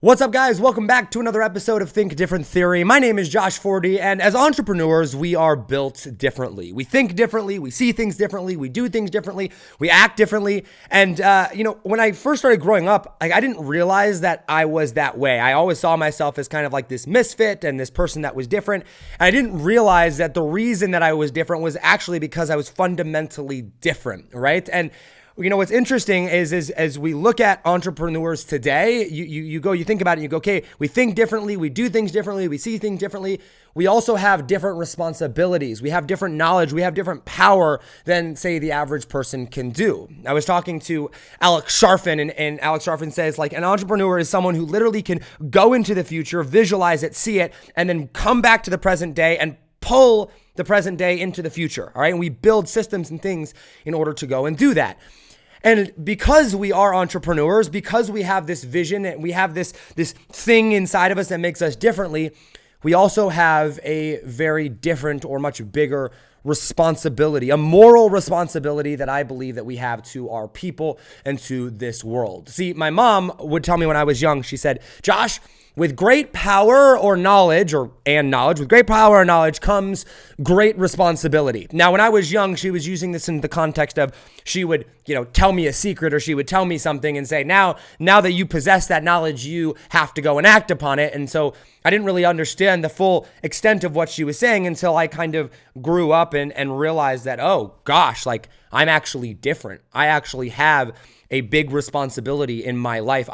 What's up, guys? Welcome back to another episode of Think Different Theory. My name is Josh Forti, and as entrepreneurs, we are built differently. We think differently, we see things differently, we do things differently, we act differently. And, when I first started growing up, I didn't realize that I was that way. I always saw myself as kind of like this misfit and this person that was different. And I didn't realize that the reason that I was different was actually because I was fundamentally different, right? And what's interesting is as we look at entrepreneurs today, you think about it, you go, okay, we think differently, we do things differently, we see things differently. We also have different responsibilities. We have different knowledge. We have different power than, say, the average person can do. I was talking to Alex Sharfin, and Alex Sharfin says, like, an entrepreneur is someone who literally can go into the future, visualize it, see it, and then come back to the present day and pull the present day into the future, all right? And we build systems and things in order to go and do that. And because we are entrepreneurs, because we have this vision and we have this thing inside of us that makes us differently, we also have a very different or much bigger responsibility, a moral responsibility that I believe that we have to our people and to this world. See, my mom would tell me when I was young, she said, Josh, with great power or knowledge with great power or knowledge comes great responsibility. Now, when I was young, she was using this in the context of she would, tell me a secret, or she would tell me something and say, now that you possess that knowledge, you have to go and act upon it. And so I didn't really understand the full extent of what she was saying until I kind of grew up and realized that, oh gosh, like I'm actually different. I actually have a big responsibility in my life.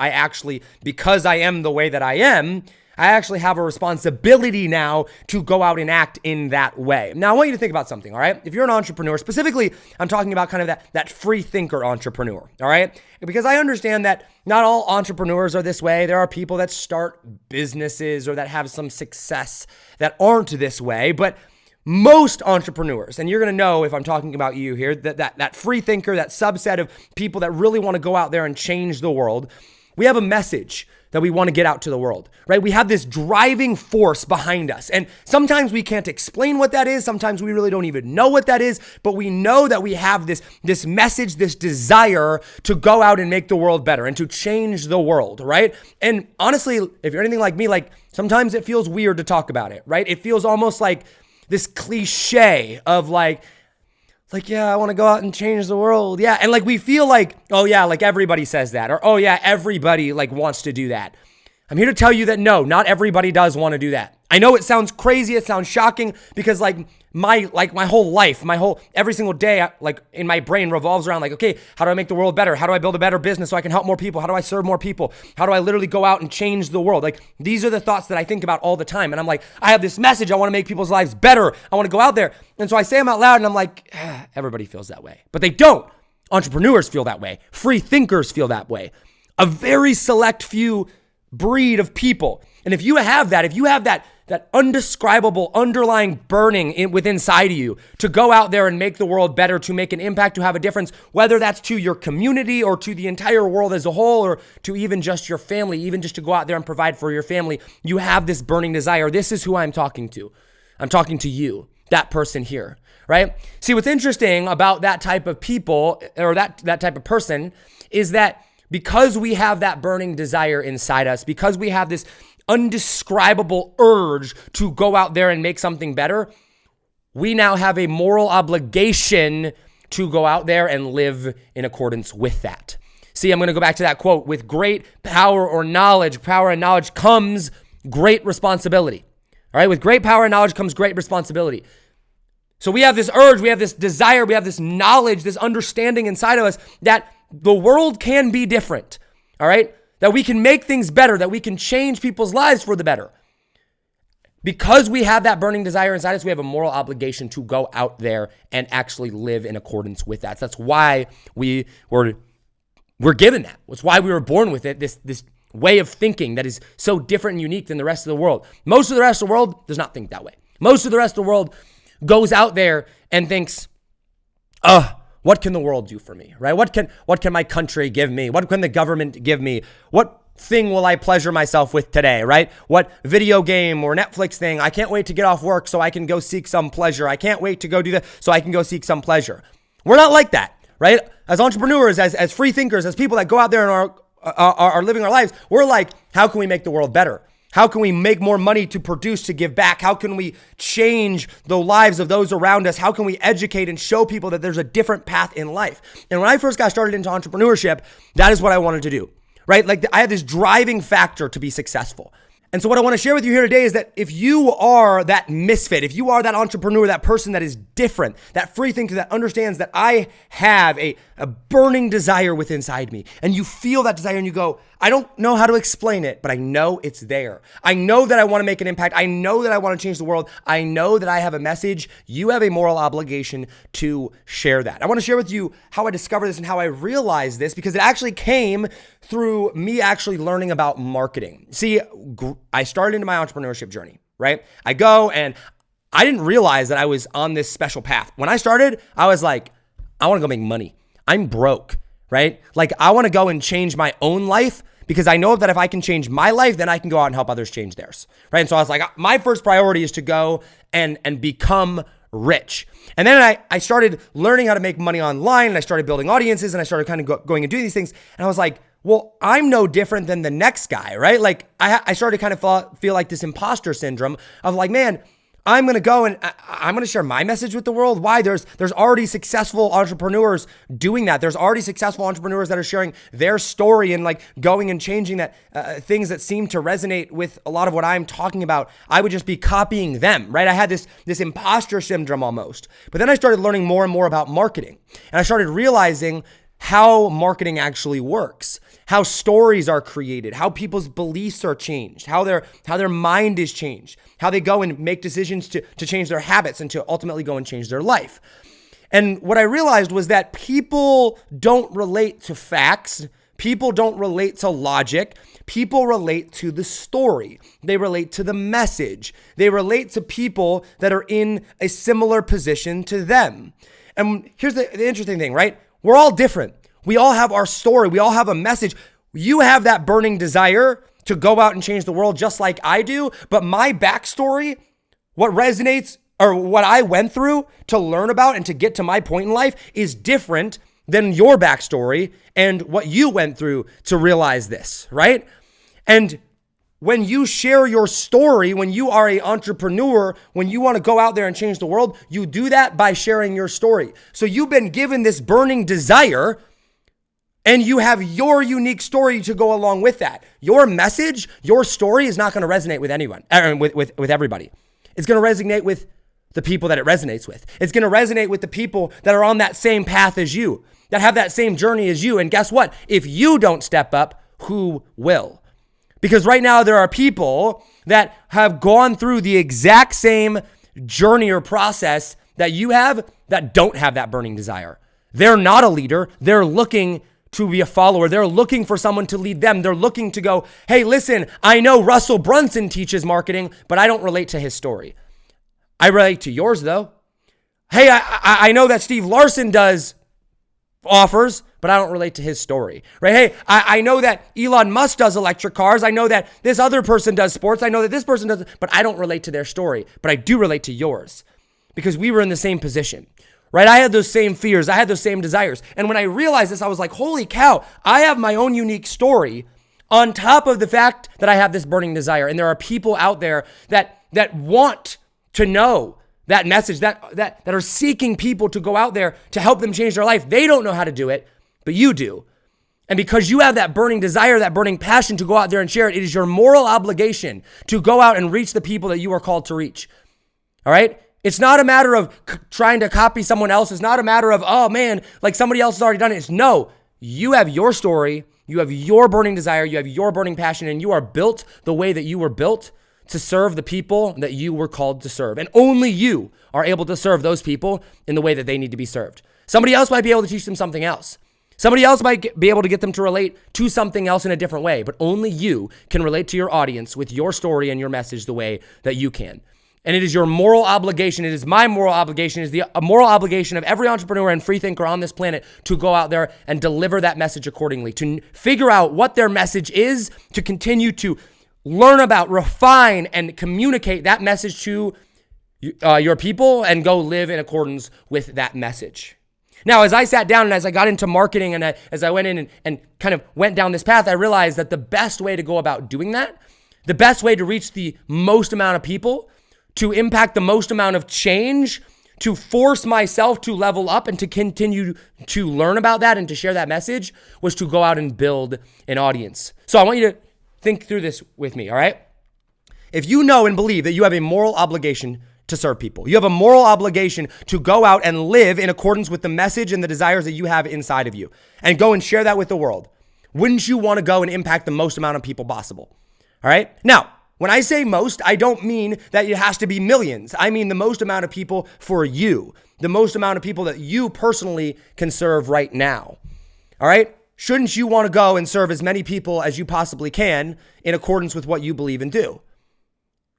Because I am the way that I am, I actually have a responsibility now to go out and act in that way. Now, I want you to think about something, all right? If you're an entrepreneur, specifically, I'm talking about kind of that free thinker entrepreneur, all right? Because I understand that not all entrepreneurs are this way. There are people that start businesses or that have some success that aren't this way, but most entrepreneurs, and you're going to know if I'm talking about you here, that free thinker, that subset of people that really want to go out there and change the world, we have a message that we want to get out to the world, right? We have this driving force behind us. And sometimes we can't explain what that is. Sometimes we really don't even know what that is, but we know that we have this message, this desire to go out and make the world better and to change the world, right? And honestly, if you're anything like me, like sometimes it feels weird to talk about it, right? It feels almost like this cliche of like, yeah, I want to go out and change the world. Yeah. And like, we feel like, oh yeah, like everybody says that, or, oh yeah, everybody like wants to do that. I'm here to tell you that no, not everybody does want to do that. I know it sounds crazy. It sounds shocking because my whole life, every single day, like in my brain revolves around like, okay, how do I make the world better? How do I build a better business so I can help more people? How do I serve more people? How do I literally go out and change the world? Like, these are the thoughts that I think about all the time. And I'm like, I have this message. I want to make people's lives better. I want to go out there. And so I say them out loud and I'm like, everybody feels that way, but they don't. Entrepreneurs feel that way. Free thinkers feel that way. A very select few breed of people. And if you have that undescribable underlying burning within inside of you to go out there and make the world better, to make an impact, to have a difference, whether that's to your community or to the entire world as a whole, or to even just your family, even just to go out there and provide for your family, you have this burning desire. This is who I'm talking to. I'm talking to you, that person here, right? See, what's interesting about that type of people or that type of person is that because we have that burning desire inside us, because we have this undescribable urge to go out there and make something better, we now have a moral obligation to go out there and live in accordance with that. See, I'm going to go back to that quote. With great power and knowledge comes great responsibility. All right, with great power and knowledge comes great responsibility. So we have this urge, we have this desire, we have this knowledge, this understanding inside of us that the world can be different, all right? That we can make things better, that we can change people's lives for the better. Because we have that burning desire inside us, we have a moral obligation to go out there and actually live in accordance with that. So that's why we're given that. That's why we were born with it, this way of thinking that is so different and unique than the rest of the world. Most of the rest of the world does not think that way. Most of the rest of the world goes out there and thinks, what can the world do for me, right? What can my country give me? What can the government give me? What thing will I pleasure myself with today, right? What video game or Netflix thing? I can't wait to get off work so I can go seek some pleasure. I can't wait to go do that so I can go seek some pleasure. We're not like that, right? As entrepreneurs, as free thinkers, as people that go out there and are living our lives, we're like, how can we make the world better? How can we make more money to produce, to give back? How can we change the lives of those around us? How can we educate and show people that there's a different path in life? And when I first got started into entrepreneurship, that is what I wanted to do, right? Like I had this driving factor to be successful. And so what I want to share with you here today is that if you are that misfit, if you are that entrepreneur, that person that is different, that free thinker that understands that I have a burning desire within inside me, and you feel that desire and you go, I don't know how to explain it, but I know it's there. I know that I want to make an impact. I know that I want to change the world. I know that I have a message. You have a moral obligation to share that. I want to share with you how I discovered this and how I realized this, because it actually came through me actually learning about marketing. See, I started into my entrepreneurship journey, right? I go and I didn't realize that I was on this special path. When I started, I was like, I want to go make money. I'm broke, right? Like I want to go and change my own life, because I know that if I can change my life, then I can go out and help others change theirs, right? And so I was like, my first priority is to go and become rich. And then I started learning how to make money online, and I started building audiences, and I started kind of going and doing these things. And I was like, well, I'm no different than the next guy, right? Like I started to kind of feel like this imposter syndrome of like, man, I'm going to go and I'm going to share my message with the world. Why? There's already successful entrepreneurs doing that. There's already successful entrepreneurs that are sharing their story and like going and changing that things that seem to resonate with a lot of what I'm talking about. I would just be copying them, right? I had this imposter syndrome almost. But then I started learning more and more about marketing, and I started realizing how marketing actually works, how stories are created, how people's beliefs are changed, how their mind is changed, how they go and make decisions to change their habits and to ultimately go and change their life. And what I realized was that people don't relate to facts. People don't relate to logic. People relate to the story. They relate to the message. They relate to people that are in a similar position to them. And here's the interesting thing, right? We're all different. We all have our story. We all have a message. You have that burning desire to go out and change the world just like I do. But my backstory, what resonates or what I went through to learn about and to get to my point in life is different than your backstory and what you went through to realize this, right? And when you share your story, when you are an entrepreneur, when you want to go out there and change the world, you do that by sharing your story. So you've been given this burning desire, and you have your unique story to go along with that. Your message, your story is not going to resonate with anyone, with everybody. It's going to resonate with the people that it resonates with. It's going to resonate with the people that are on that same path as you, that have that same journey as you. And guess what? If you don't step up, who will? Because right now there are people that have gone through the exact same journey or process that you have that don't have that burning desire. They're not a leader. They're looking to be a follower. They're looking for someone to lead them. They're looking to go, hey, listen, I know Russell Brunson teaches marketing, but I don't relate to his story. I relate to yours though. Hey, I know that Steve Larson does offers, but I don't relate to his story, right? Hey, I know that Elon Musk does electric cars. I know that this other person does sports. I know that this person does, but I don't relate to their story, but I do relate to yours because we were in the same position, right? I had those same fears. I had those same desires. And when I realized this, I was like, holy cow, I have my own unique story on top of the fact that I have this burning desire. And there are people out there that want to know that message, that are seeking people to go out there to help them change their life. They don't know how to do it, but you do. And because you have that burning desire, that burning passion to go out there and share it, it is your moral obligation to go out and reach the people that you are called to reach. All right? It's not a matter of trying to copy someone else. It's not a matter of, oh man, like somebody else has already done it. It's no, you have your story. You have your burning desire. You have your burning passion, and you are built the way that you were built to serve the people that you were called to serve. And only you are able to serve those people in the way that they need to be served. Somebody else might be able to teach them something else. Somebody else might be able to get them to relate to something else in a different way, but only you can relate to your audience with your story and your message the way that you can. And it is your moral obligation. It is my moral obligation. It is the moral obligation of every entrepreneur and free thinker on this planet to go out there and deliver that message accordingly, to figure out what their message is, to continue to learn about, refine, and communicate that message to your people and go live in accordance with that message. Now, as I sat down and as I got into marketing and as I went in and kind of went down this path, I realized that the best way to go about doing that, the best way to reach the most amount of people, to impact the most amount of change, to force myself to level up and to continue to learn about that and to share that message, was to go out and build an audience. So I want you to think through this with me, all right? If you know and believe that you have a moral obligation to serve people, you have a moral obligation to go out and live in accordance with the message and the desires that you have inside of you and go and share that with the world, wouldn't you want to go and impact the most amount of people possible? All right? Now, when I say most, I don't mean that it has to be millions. I mean the most amount of people for you, the most amount of people that you personally can serve right now. All right? Shouldn't you want to go and serve as many people as you possibly can in accordance with what you believe and do?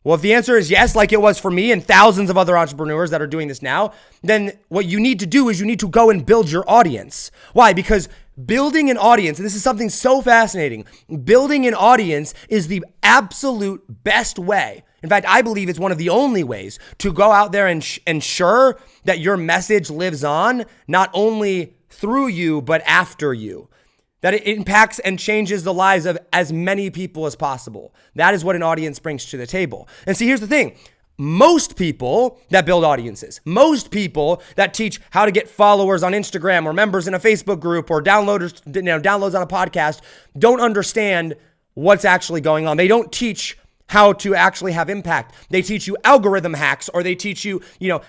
Well, if the answer is yes, like it was for me and thousands of other entrepreneurs that are doing this now, then what you need to do is you need to go and build your audience. Why? Because building an audience, and this is something so fascinating, building an audience is the absolute best way. In fact, I believe it's one of the only ways to go out there and ensure that your message lives on, not only through you, but after you. That it impacts and changes the lives of as many people as possible. That is what an audience brings to the table. And see, here's the thing. Most people that build audiences, most people that teach how to get followers on Instagram or members in a Facebook group or downloads on a podcast don't understand what's actually going on. They don't teach how to actually have impact. They teach you algorithm hacks, or they teach you,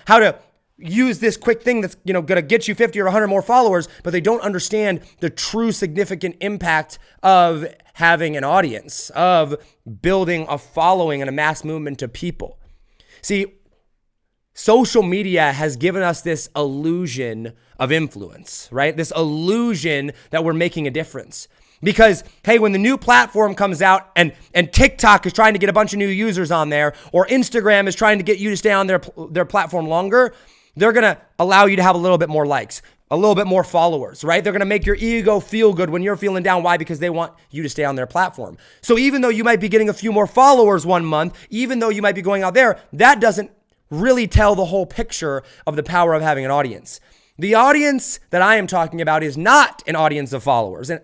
how to use this quick thing that's, going to get you 50 or 100 more followers, but they don't understand the true significant impact of having an audience, of building a following and a mass movement of people. See, social media has given us this illusion of influence, right? This illusion that we're making a difference. Because, hey, when the new platform comes out and TikTok is trying to get a bunch of new users on there, or Instagram is trying to get you to stay on their platform longer, they're going to allow you to have a little bit more likes, a little bit more followers, right? They're going to make your ego feel good when you're feeling down. Why? Because they want you to stay on their platform. So even though you might be getting a few more followers one month, even though you might be going out there, that doesn't really tell the whole picture of the power of having an audience. The audience that I am talking about is not an audience of followers on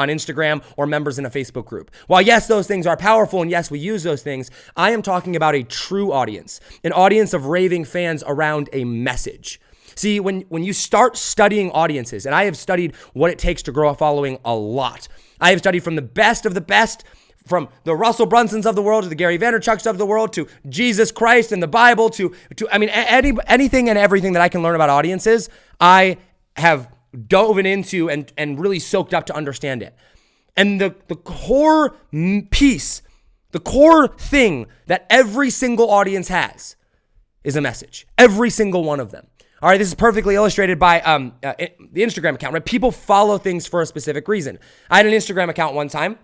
Instagram or members in a Facebook group. While yes, those things are powerful and yes, we use those things, I am talking about a true audience, an audience of raving fans around a message. See, when you start studying audiences, and I have studied what it takes to grow a following a lot. I have studied from the best of the best, from the Russell Brunsons of the world to the Gary Vaynerchuks of the world to Jesus Christ and the Bible to anything and everything that I can learn about audiences, I have dove into and really soaked up to understand it. And the core piece, the core thing that every single audience has is a message. Every single one of them. All right, this is perfectly illustrated by the Instagram account, right? People follow things for a specific reason. I had an Instagram account one time.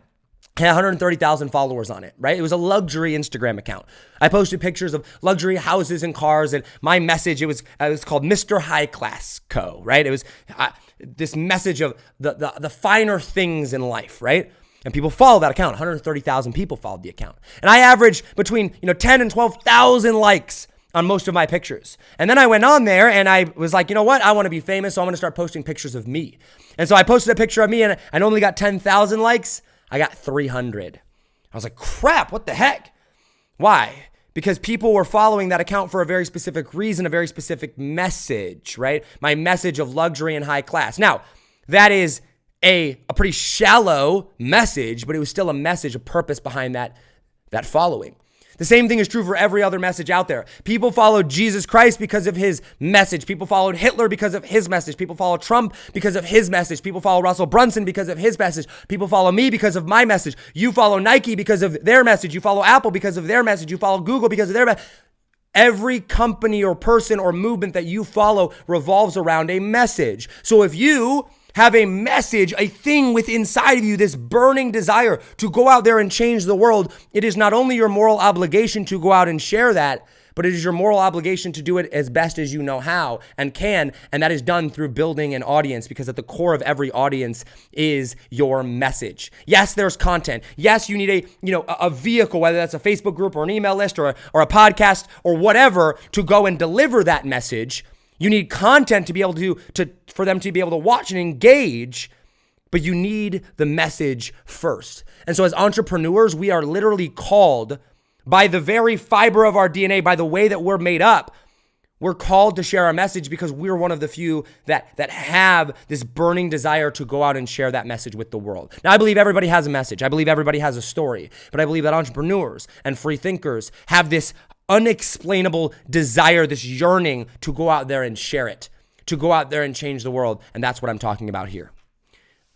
Had 130,000 followers on it, right? It was a luxury Instagram account. I posted pictures of luxury houses and cars, and my message, it was called Mr. High Class Co., right? It was this message of the finer things in life, right? And people follow that account. 130,000 people followed the account. And I averaged between 10 and 12,000 likes on most of my pictures. And then I went on there and I was like, you know what? I want to be famous, so I'm going to start posting pictures of me. And so I posted a picture of me and I only got 10,000 likes. I got 300. I was like, crap, what the heck? Why? Because people were following that account for a very specific reason, a very specific message, right? My message of luxury and high class. Now, that is a pretty shallow message, but it was still a message, a purpose behind that following. The same thing is true for every other message out there. People followed Jesus Christ because of his message. People followed Hitler because of his message. People follow Trump because of his message. People follow Russell Brunson because of his message. People follow me because of my message. You follow Nike because of their message. You follow Apple because of their message. You follow Google because of their message. Every company or person or movement that you follow revolves around a message. So if you have a message, a thing within inside of you, this burning desire to go out there and change the world, it is not only your moral obligation to go out and share that, but it is your moral obligation to do it as best as you know how and can, and that is done through building an audience, because at the core of every audience is your message. Yes, there's content. Yes, you need a vehicle, whether that's a Facebook group or an email list or a podcast or whatever, to go and deliver that message. You need content to be able for them to be able to watch and engage, but you need the message first. And so as entrepreneurs, we are literally called by the very fiber of our DNA, by the way that we're made up. We're called to share our message because we're one of the few that have this burning desire to go out and share that message with the world. Now, I believe everybody has a message. I believe everybody has a story. But I believe that entrepreneurs and free thinkers have this unexplainable desire, this yearning to go out there and share it, to go out there and change the world. And that's what I'm talking about here.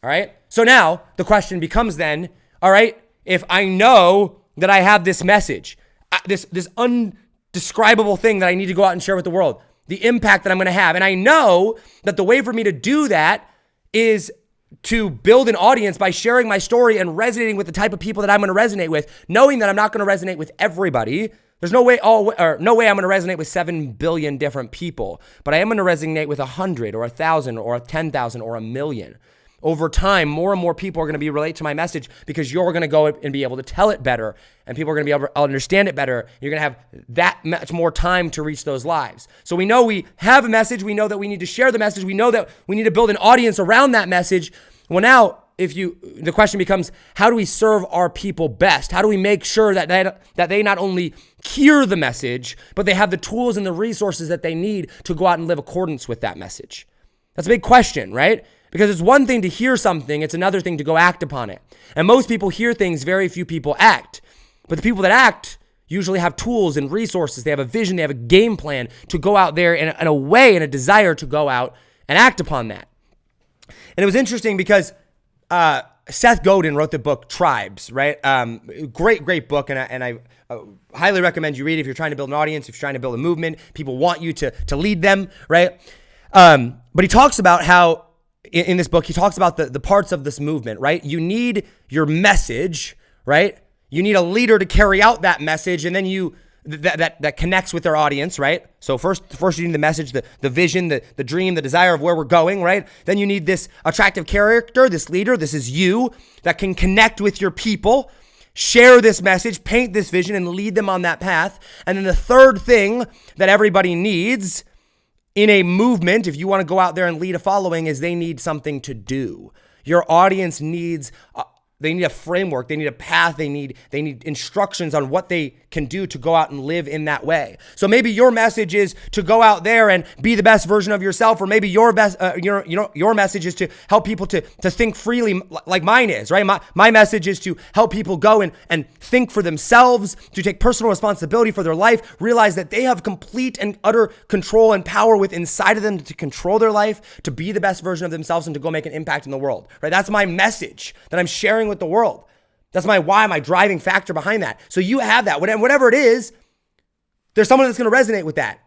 All right? So now the question becomes then, all right, if I know that I have this message, this indescribable thing that I need to go out and share with the world, the impact that I'm going to have. And I know that the way for me to do that is to build an audience by sharing my story and resonating with the type of people that I'm going to resonate with, knowing that I'm not going to resonate with everybody. There's no way I'm going to resonate with 7 billion different people, but I am going to resonate with 100 or 1,000 or 10,000 or 1,000,000. Over time, more and more people are going to relate to my message because you're going to go and be able to tell it better, and people are going to be able to understand it better. You're going to have that much more time to reach those lives. So we know we have a message. We know that we need to share the message. We know that we need to build an audience around that message. Well, now, the question becomes, how do we serve our people best? How do we make sure that they not only hear the message, but they have the tools and the resources that they need to go out and live accordance with that message? That's a big question, right? Because it's one thing to hear something, it's another thing to go act upon it. And most people hear things, very few people act. But the people that act usually have tools and resources. They have a vision, they have a game plan to go out there in a way and a desire to go out and act upon that. And it was interesting because Seth Godin wrote the book Tribes, right? Great book, and I highly recommend you read it if you're trying to build an audience, if you're trying to build a movement. People want you to lead them, right? But he talks about how, in this book, he talks about the parts of this movement, right? You need your message, right? You need a leader to carry out that message, and then that connects with their audience, right? So first you need the message, the vision, the dream, the desire of where we're going, right? Then you need this attractive character, this leader, this is you, that can connect with your people, share this message, paint this vision, and lead them on that path. And then the third thing that everybody needs in a movement, if you want to go out there and lead a following, is they need something to do. Your audience needs they need a framework, they need a path, they need instructions on what they can do to go out and live in that way. So maybe your message is to go out there and be the best version of yourself, or maybe your message is to help people to think freely, like mine is, right? My message is to help people go and think for themselves, to take personal responsibility for their life, realize that they have complete and utter control and power within inside of them to control their life, to be the best version of themselves, and to go make an impact in the world, right? That's my message that I'm sharing with the world. That's my why, my driving factor behind that. So you have that. Whatever it is, there's someone that's going to resonate with that.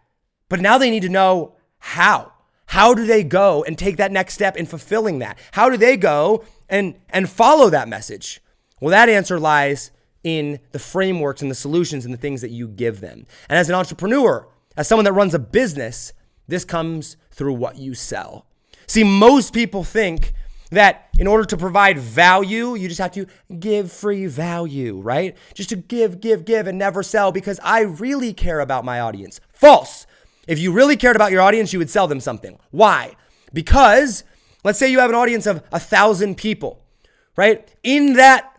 But now they need to know how. How do they go and take that next step in fulfilling that? How do they go and follow that message? Well, that answer lies in the frameworks and the solutions and the things that you give them. And as an entrepreneur, as someone that runs a business, this comes through what you sell. See, most people think that in order to provide value, you just have to give free value, right? Just to give and never sell because I really care about my audience. False. If you really cared about your audience, you would sell them something. Why? Because let's say you have an audience of 1,000 people, right? In that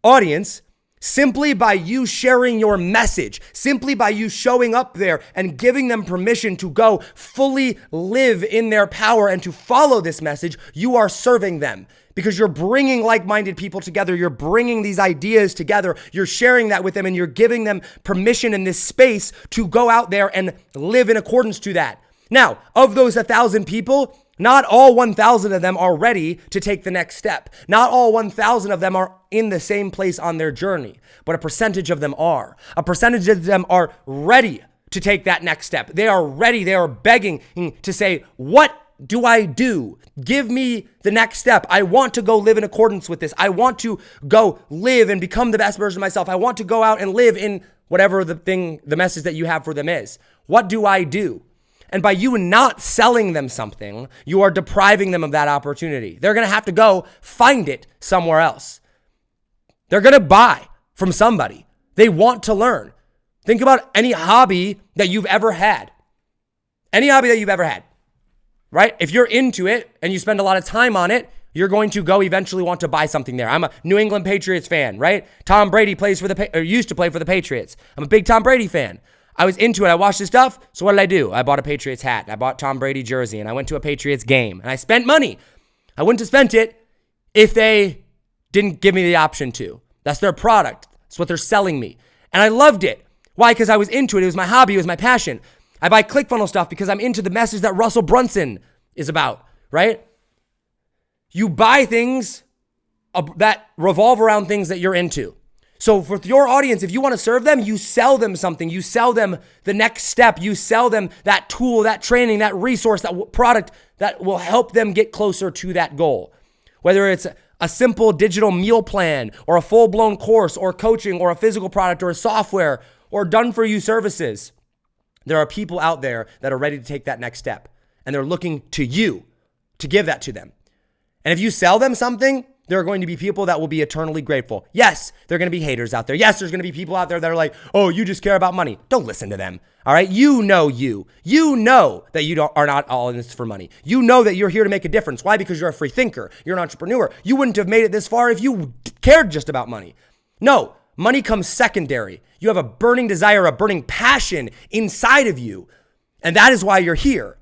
audience, simply by you sharing your message, simply by you showing up there and giving them permission to go fully live in their power and to follow this message, you are serving them because you're bringing like-minded people together. You're bringing these ideas together. You're sharing that with them and you're giving them permission in this space to go out there and live in accordance to that. Now, of those 1,000 people, not all 1,000 of them are ready to take the next step. Not all 1,000 of them are in the same place on their journey, but a percentage of them are. A percentage of them are ready to take that next step. They are ready. They are begging to say, what do I do? Give me the next step. I want to go live in accordance with this. I want to go live and become the best version of myself. I want to go out and live in whatever the message that you have for them is. What do I do? And by you not selling them something, you are depriving them of that opportunity. They're going to have to go find it somewhere else. They're going to buy from somebody. They want to learn. Think about any hobby that you've ever had. Any hobby that you've ever had, right? If you're into it and you spend a lot of time on it, you're going to go eventually want to buy something there. I'm a New England Patriots fan, right? Tom Brady used to play for the Patriots. I'm a big Tom Brady fan. I was into it. I watched his stuff. So what did I do? I bought a Patriots hat. I bought Tom Brady jersey, and I went to a Patriots game, and I spent money. I wouldn't have spent it if they didn't give me the option to. That's their product. That's what they're selling me. And I loved it. Why? Because I was into it. It was my hobby. It was my passion. I buy ClickFunnels stuff because I'm into the message that Russell Brunson is about, right? You buy things that revolve around things that you're into. So for your audience, if you want to serve them, you sell them something. You sell them the next step. You sell them that tool, that training, that resource, that product that will help them get closer to that goal. Whether it's a simple digital meal plan or a full-blown course or coaching or a physical product or a software or done-for-you services, there are people out there that are ready to take that next step. And they're looking to you to give that to them. And if you sell them something, there are going to be people that will be eternally grateful. Yes, there are going to be haters out there. Yes, there's going to be people out there that are like, oh, you just care about money. Don't listen to them. All right. You know that you are not all in this for money. You know that you're here to make a difference. Why? Because you're a free thinker. You're an entrepreneur. You wouldn't have made it this far if you cared just about money. No, money comes secondary. You have a burning desire, a burning passion inside of you. And that is why you're here.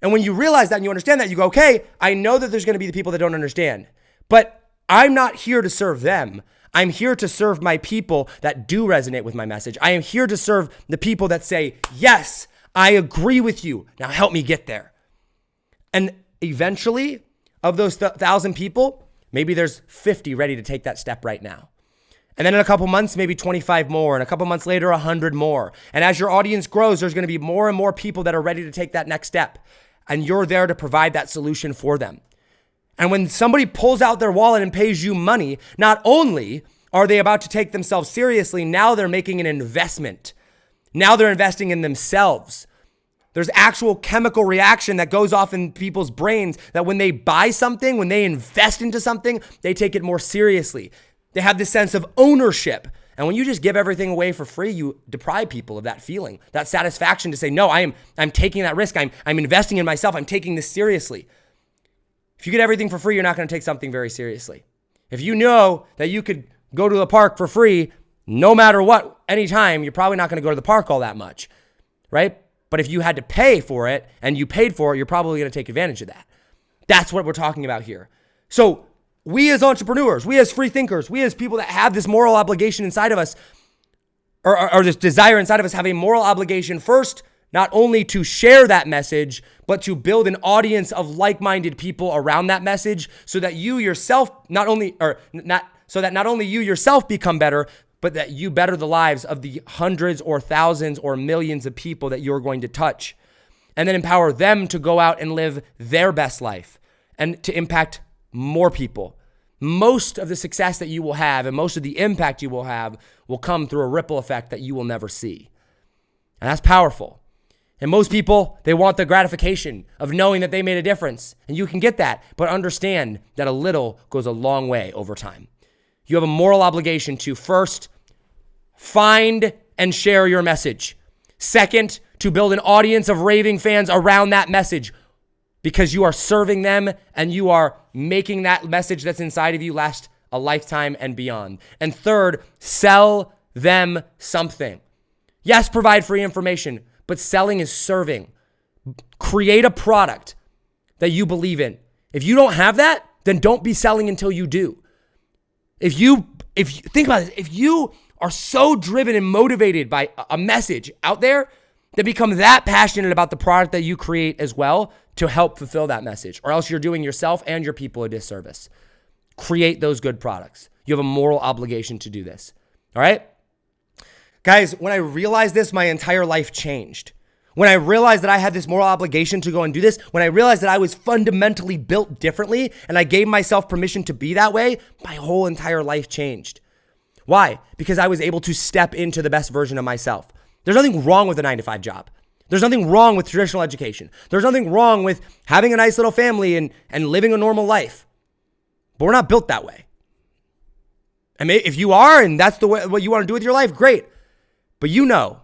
And when you realize that and you understand that, you go, okay, I know that there's going to be the people that don't understand, but I'm not here to serve them. I'm here to serve my people that do resonate with my message. I am here to serve the people that say, yes, I agree with you. Now help me get there. And eventually, of those 1,000 people, maybe there's 50 ready to take that step right now. And then in a couple months, maybe 25 more. And a couple months later, 100 more. And as your audience grows, there's going to be more and more people that are ready to take that next step. And you're there to provide that solution for them. And when somebody pulls out their wallet and pays you money, not only are they about to take themselves seriously, now they're making an investment. Now they're investing in themselves. There's actual chemical reaction that goes off in people's brains that when they buy something, when they invest into something, they take it more seriously. They have this sense of ownership. And when you just give everything away for free, you deprive people of that feeling, that satisfaction to say, no, I'm taking that risk. I'm investing in myself. I'm taking this seriously. If you get everything for free, you're not going to take something very seriously. If you know that you could go to the park for free, no matter what, anytime, you're probably not going to go to the park all that much, right? But if you had to pay for it and you paid for it, you're probably going to take advantage of that. That's what we're talking about here. So we as entrepreneurs, we as free thinkers, we as people that have this moral obligation inside of us, or this desire inside of us, have a moral obligation first, not only to share that message, but to build an audience of like-minded people around that message so that you yourself not only you yourself become better, but that you better the lives of the hundreds or thousands or millions of people that you're going to touch, and then empower them to go out and live their best life and to impact more people. Most of the success that you will have and most of the impact you will have will come through a ripple effect that you will never see. And that's powerful. And most people, they want the gratification of knowing that they made a difference. And you can get that, but understand that a little goes a long way over time. You have a moral obligation to first, find and share your message. Second, to build an audience of raving fans around that message because you are serving them and you are making that message that's inside of you last a lifetime and beyond. And third, sell them something. Yes, provide free information, but selling is serving. Create a product that you believe in. If you don't have that, then don't be selling until you do. If you think about it, if you are so driven and motivated by a message out there, then become that passionate about the product that you create as well to help fulfill that message, or else you're doing yourself and your people a disservice. Create those good products. You have a moral obligation to do this. All right? Guys, when I realized this, my entire life changed. When I realized that I had this moral obligation to go and do this, when I realized that I was fundamentally built differently and I gave myself permission to be that way, my whole entire life changed. Why? Because I was able to step into the best version of myself. There's nothing wrong with a 9-to-5 job. There's nothing wrong with traditional education. There's nothing wrong with having a nice little family and living a normal life. But we're not built that way. I mean, if you are and that's the way what you want to do with your life, great. But you know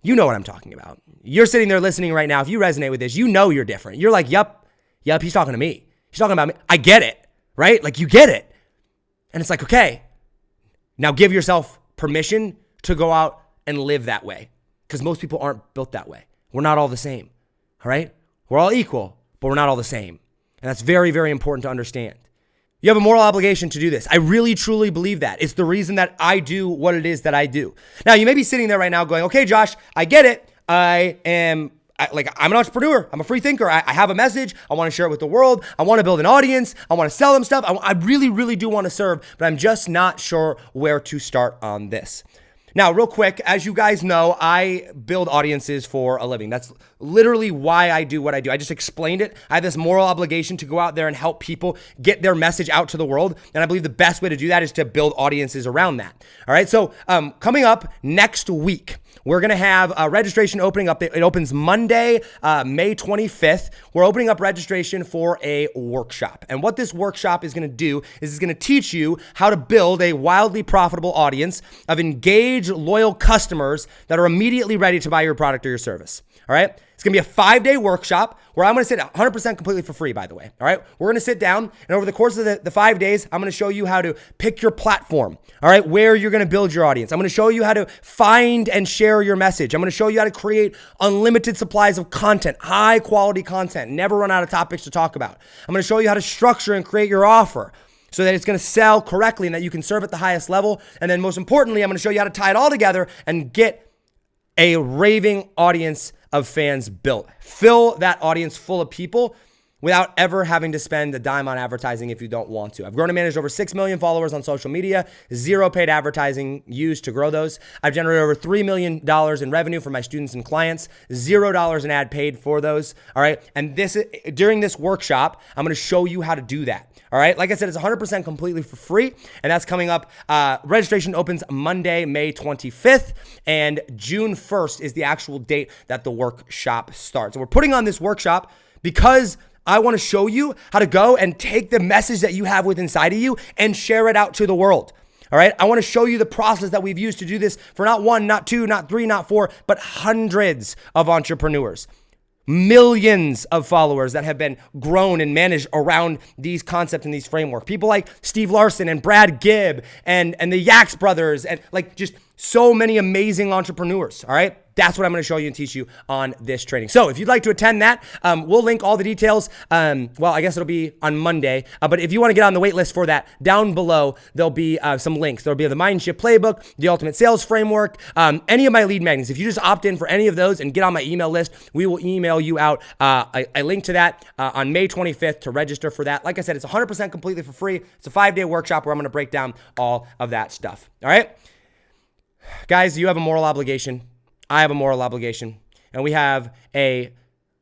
You know what I'm talking about. You're sitting there listening right now. If you resonate with this, you know you're different. You're like, yep, he's talking to me. He's talking about me. I get it, right? Like you get it. And it's like, okay, now give yourself permission to go out and live that way, because most people aren't built that way. We're not all the same, all right? We're all equal, but we're not all the same. And that's very, very important to understand. You have a moral obligation to do this. I really, truly believe that. It's the reason that I do what it is that I do. Now, you may be sitting there right now going, okay, Josh, I get it. I'm an entrepreneur. I'm a free thinker. I have a message. I want to share it with the world. I want to build an audience. I want to sell them stuff. I really, really do want to serve, but I'm just not sure where to start on this. Now, real quick, as you guys know, I build audiences for a living. That's literally why I do what I do. I just explained it. I have this moral obligation to go out there and help people get their message out to the world. And I believe the best way to do that is to build audiences around that. All right. So coming up next week, we're going to have a registration opening up. It opens Monday, May 25th. We're opening up registration for a workshop. And what this workshop is going to do is it's going to teach you how to build a wildly profitable audience of engaged, loyal customers that are immediately ready to buy your product or your service. All right. It's going to be a 5-day workshop where I'm going to sit 100% completely for free, by the way. All right. We're going to sit down, and over the course of the 5 days, I'm going to show you how to pick your platform. All right. Where you're going to build your audience. I'm going to show you how to find and share your message. I'm going to show you how to create unlimited supplies of content, high quality content, never run out of topics to talk about. I'm going to show you how to structure and create your offer so that it's going to sell correctly and that you can serve at the highest level. And then most importantly, I'm going to show you how to tie it all together and get a raving audience of fans built. Fill that audience full of people without ever having to spend a dime on advertising if you don't want to. I've grown and managed over 6 million followers on social media, 0 paid advertising used to grow those. I've generated over $3 million in revenue for my students and clients, $0 in ad paid for those. All right. And during this workshop, I'm going to show you how to do that. All right. Like I said, it's 100% completely for free. And that's coming up. Registration opens Monday, May 25th. And June 1st is the actual date that the workshop starts. So we're putting on this workshop because I want to show you how to go and take the message that you have within inside of you and share it out to the world. All right. I want to show you the process that we've used to do this for not 1, not 2, not 3, not 4, but hundreds of entrepreneurs. Millions of followers that have been grown and managed around these concepts and these frameworks. People like Steve Larson and Brad Gibb and the Yaks brothers and like just so many amazing entrepreneurs. All right. That's what I'm going to show you and teach you on this training. So if you'd like to attend that, we'll link all the details. Well, I guess it'll be on Monday. But if you want to get on the wait list for that, down below, there'll be some links. There'll be the Mindship Playbook, the Ultimate Sales Framework, any of my lead magnets. If you just opt in for any of those and get on my email list, we will email you out a link to that on May 25th to register for that. Like I said, it's 100% completely for free. It's a 5-day workshop where I'm going to break down all of that stuff. All right? Guys, you have a moral obligation. I have a moral obligation, and we have a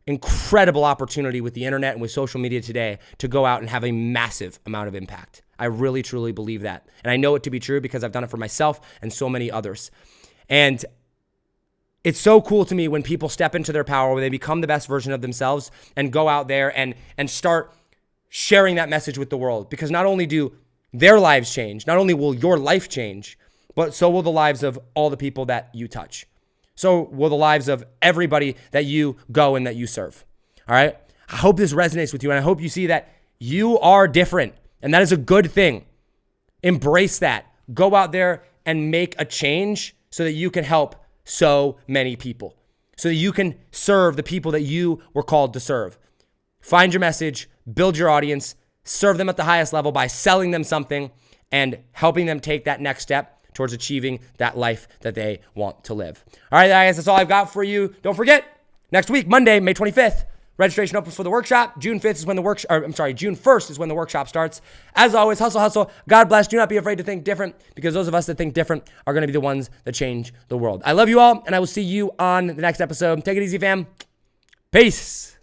incredible opportunity with the internet and with social media today to go out and have a massive amount of impact. I really, truly believe that. And I know it to be true because I've done it for myself and so many others. And it's so cool to me when people step into their power, when they become the best version of themselves and go out there and start sharing that message with the world. Because not only do their lives change, not only will your life change, but so will the lives of all the people that you touch. So will the lives of everybody that you go and that you serve. All right. I hope this resonates with you. And I hope you see that you are different. And that is a good thing. Embrace that. Go out there and make a change so that you can help so many people. So that you can serve the people that you were called to serve. Find your message, build your audience, serve them at the highest level by selling them something and helping them take that next step towards achieving that life that they want to live. All right, guys, that's all I've got for you. Don't forget, next week, Monday, May 25th, registration opens for the workshop. June 1st is when the workshop starts. As always, hustle, hustle. God bless. Do not be afraid to think different, because those of us that think different are going to be the ones that change the world. I love you all, and I will see you on the next episode. Take it easy, fam. Peace.